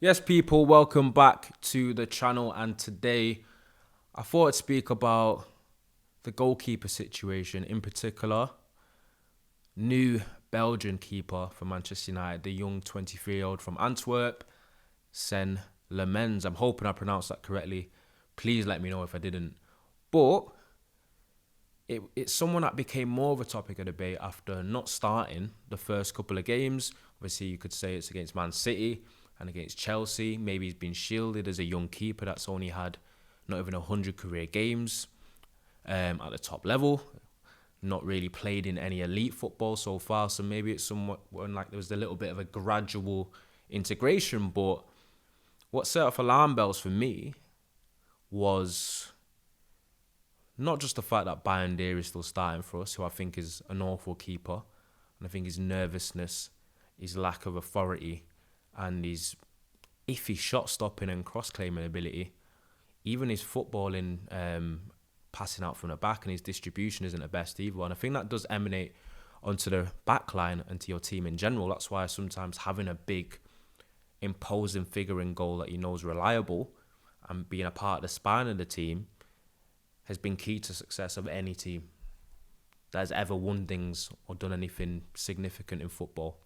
Yes, people, welcome back to the channel. And today I thought I'd speak about the goalkeeper situation, in particular, new Belgian keeper for Manchester United, the young 23-year-old from Antwerp, Senne Lammens. I'm hoping I pronounced that correctly. Please let me know if I didn't. But it's someone that became more of a topic of debate after not starting the first couple of games. Obviously, you could say it's against Man City and against Chelsea. Maybe he's been shielded as a young keeper that's only had not even 100 career games at the top level. Not really played in any elite football so far. So maybe it's somewhat like there was a little bit of a gradual integration. But what set off alarm bells for me was not just the fact that Bayindir is still starting for us, who I think is an awful keeper. And I think his nervousness, his lack of authority, and his iffy shot stopping and cross claiming ability, even his footballing, passing out from the back, and his distribution isn't the best either. And I think that does emanate onto the back line and to your team in general. That's why sometimes having a big, imposing figure in goal that you know is reliable and being a part of the spine of the team has been key to success of any team that has ever won things or done anything significant in football.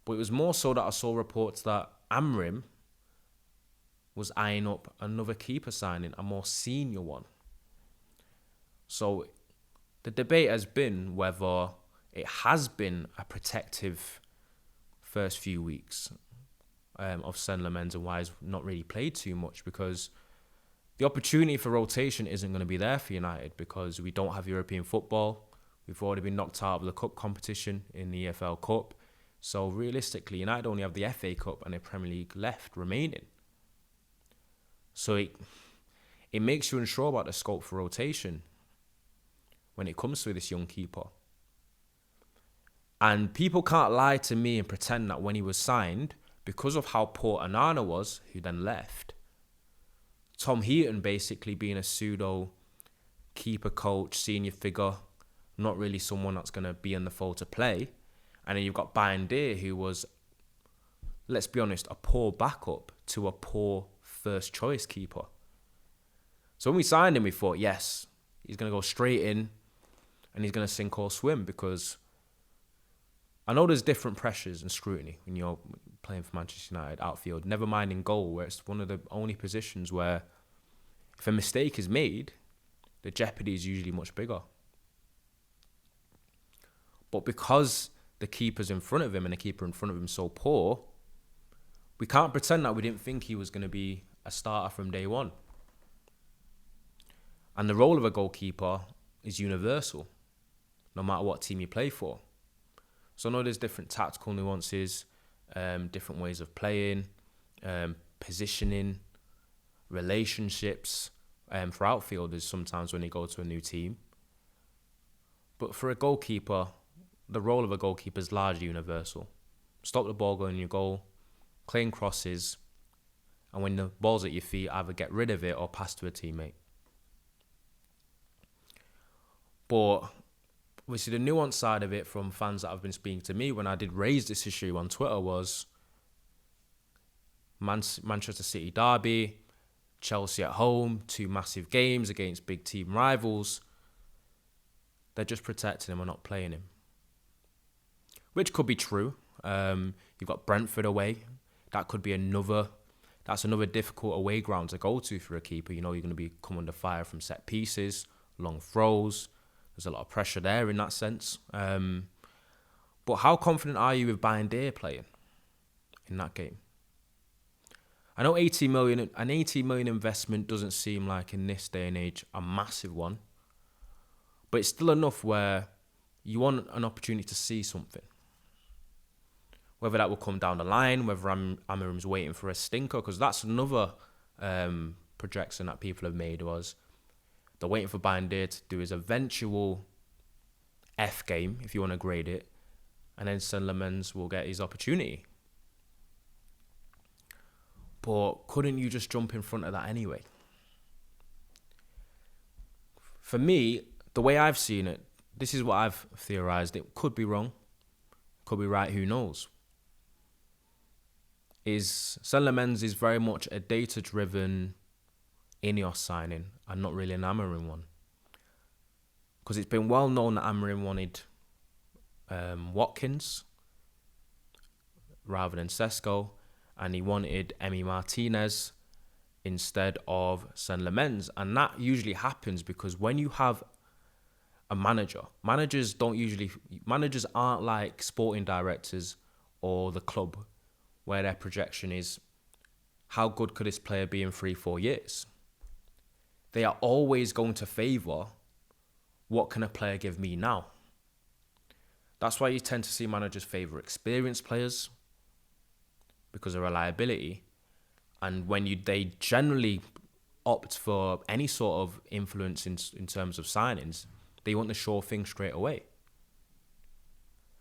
But it was more so that I saw reports that Amorim was eyeing up another keeper signing, a more senior one. So the debate has been whether it has been a protective first few weeks of Senne Lammens and why he's not really played too much, because the opportunity for rotation isn't going to be there for United because we don't have European football. We've already been knocked out of the cup competition in the EFL Cup. So realistically, United only have the FA Cup and the Premier League left remaining. So it makes you unsure about the scope for rotation when it comes to this young keeper. And people can't lie to me and pretend that when he was signed, because of how poor Onana was, who then left, Tom Heaton basically being a pseudo keeper coach, senior figure, not really someone that's going to be in the fold to play. And then you've got Bayindir, who was, let's be honest, a poor backup to a poor first choice keeper. So when we signed him, we thought, yes, he's going to go straight in and he's going to sink or swim, because I know there's different pressures and scrutiny when you're playing for Manchester United outfield, never mind in goal, where it's one of the only positions where if a mistake is made, the jeopardy is usually much bigger. But because the keeper's in front of him and the keeper in front of him so poor, we can't pretend that we didn't think he was going to be a starter from day one. And the role of a goalkeeper is universal, no matter what team you play for. So I know there's different tactical nuances, different ways of playing, positioning, relationships for outfielders sometimes when they go to a new team. But for a goalkeeper, the role of a goalkeeper is largely universal. Stop the ball going in your goal, clean crosses, and when the ball's at your feet, either get rid of it or pass to a teammate. But obviously the nuanced side of it from fans that have been speaking to me when I did raise this issue on Twitter was Manchester City derby, Chelsea at home, 2 massive games against big team rivals. They're just protecting him and not playing him. Which could be true. You've got Brentford away. That's another difficult away ground to go to for a keeper. You know you're going to be coming under fire from set pieces, long throws. There's a lot of pressure there in that sense. But how confident are you with Bayindir playing in that game? I know 80 million investment doesn't seem like in this day and age a massive one, but it's still enough where you want an opportunity to see something. Whether that will come down the line, whether Amorim's waiting for a stinker, because that's another projection that people have made was they're waiting for Bayindir to do his eventual F game, if you want to grade it, and then Senne Lammens will get his opportunity. But couldn't you just jump in front of that anyway? For me, the way I've seen it, this is what I've theorised. It could be wrong, could be right, who knows? is Senne Lammens is very much a data-driven Ineos signing and not really an Amorim one. Because it's been well known that Amorim wanted Watkins rather than Sesko, and he wanted Emi Martinez instead of Senne Lammens. And that usually happens because when you have a managers aren't like sporting directors or the club where their projection is how good could this player be in 3-4 years. They are always going to favour what can a player give me now. That's why you tend to see managers favour experienced players because of reliability. And when they generally opt for any sort of influence in terms of signings, they want the sure thing straight away.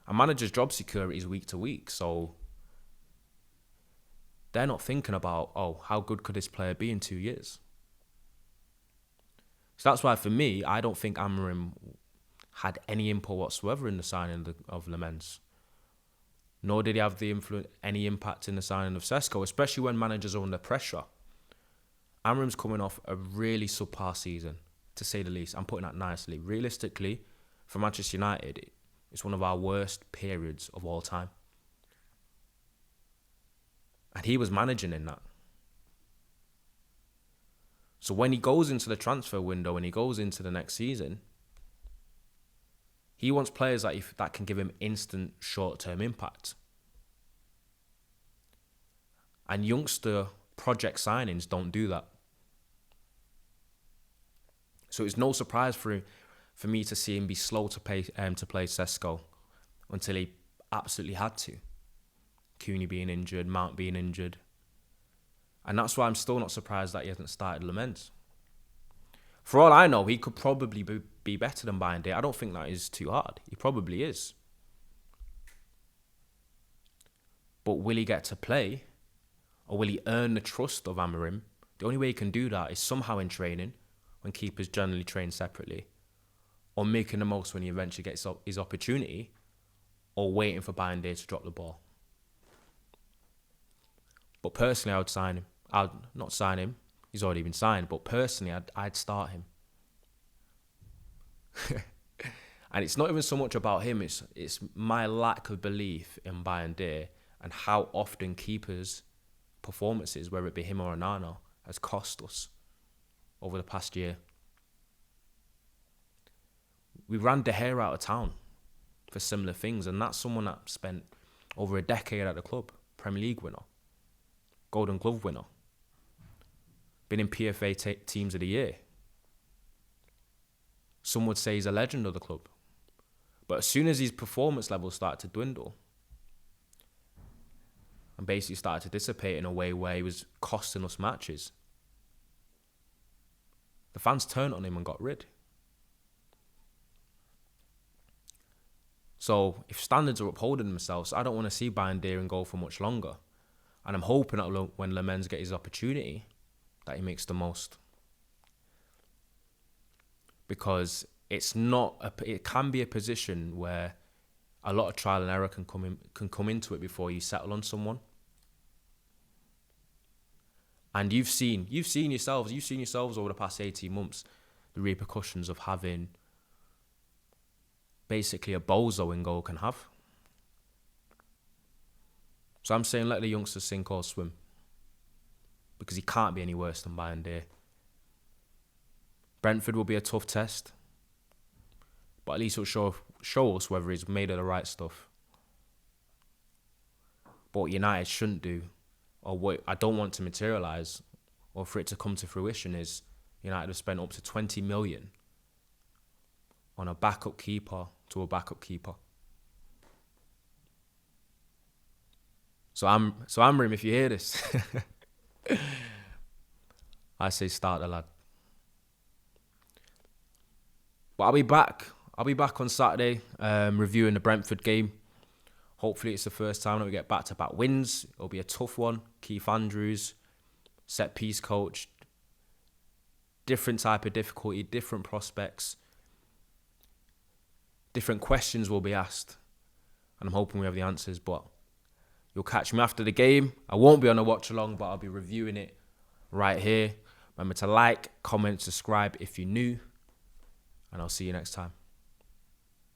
A manager's job security is week to week, so they're not thinking about, how good could this player be in 2 years? So that's why, for me, I don't think Amorim had any input whatsoever in the signing of Lammens. Nor did he have any impact in the signing of Sesko, especially when managers are under pressure. Amorim's coming off a really subpar season, to say the least. I'm putting that nicely. Realistically, for Manchester United, it's one of our worst periods of all time. And he was managing in that. So when he goes into the transfer window and he goes into the next season, he wants players that can give him instant short-term impact. And youngster project signings don't do that. So it's no surprise for me to see him be slow to play Sesko until he absolutely had to. Cooney being injured, Mount being injured. And that's why I'm still not surprised that he hasn't started Lammens. For all I know, he could probably be better than Bayindir. I don't think that is too hard. He probably is. But will he get to play? Or will he earn the trust of Amorim? The only way he can do that is somehow in training, when keepers generally train separately, or making the most when he eventually gets his opportunity, or waiting for Bayindir to drop the ball. But personally, I would sign him. I'd not sign him. He's already been signed. But personally, I'd start him. And it's not even so much about him. It's my lack of belief in Bayindir and how often keepers' performances, whether it be him or Onana, has cost us over the past year. We ran De Gea out of town for similar things, and that's someone that spent over a decade at the club, Premier League winner, Golden Glove winner, been in PFA Teams of the Year. Some would say he's a legend of the club. But as soon as his performance levels started to dwindle and basically started to dissipate in a way where he was costing us matches, the fans turned on him and got rid. So if standards are upholding themselves, I don't want to see Bayindir and go for much longer. And I'm hoping that when Lammens gets his opportunity, that he makes the most. Because it can be a position where a lot of trial and error can come into it before you settle on someone. And you've seen yourselves over the past 18 months, the repercussions of having basically a bozo in goal can have. So I'm saying let the youngsters sink or swim. Because he can't be any worse than Bayindir. Brentford will be a tough test. But at least it'll show us whether he's made of the right stuff. But what United shouldn't do, or what I don't want to materialise, or for it to come to fruition, is United have spent up to 20 million on a backup keeper to a backup keeper. So Amorim, if you hear this, I say start the lad. But I'll be back on Saturday reviewing the Brentford game. Hopefully it's the first time that we get back-to-back wins. It'll be a tough one. Keith Andrews, set-piece coach, different type of difficulty, different prospects, different questions will be asked. And I'm hoping we have the answers. But You'll catch me after the game. I won't be on a watch along, but I'll be reviewing it right here. Remember to like, comment, subscribe if you're new, and I'll see you next time.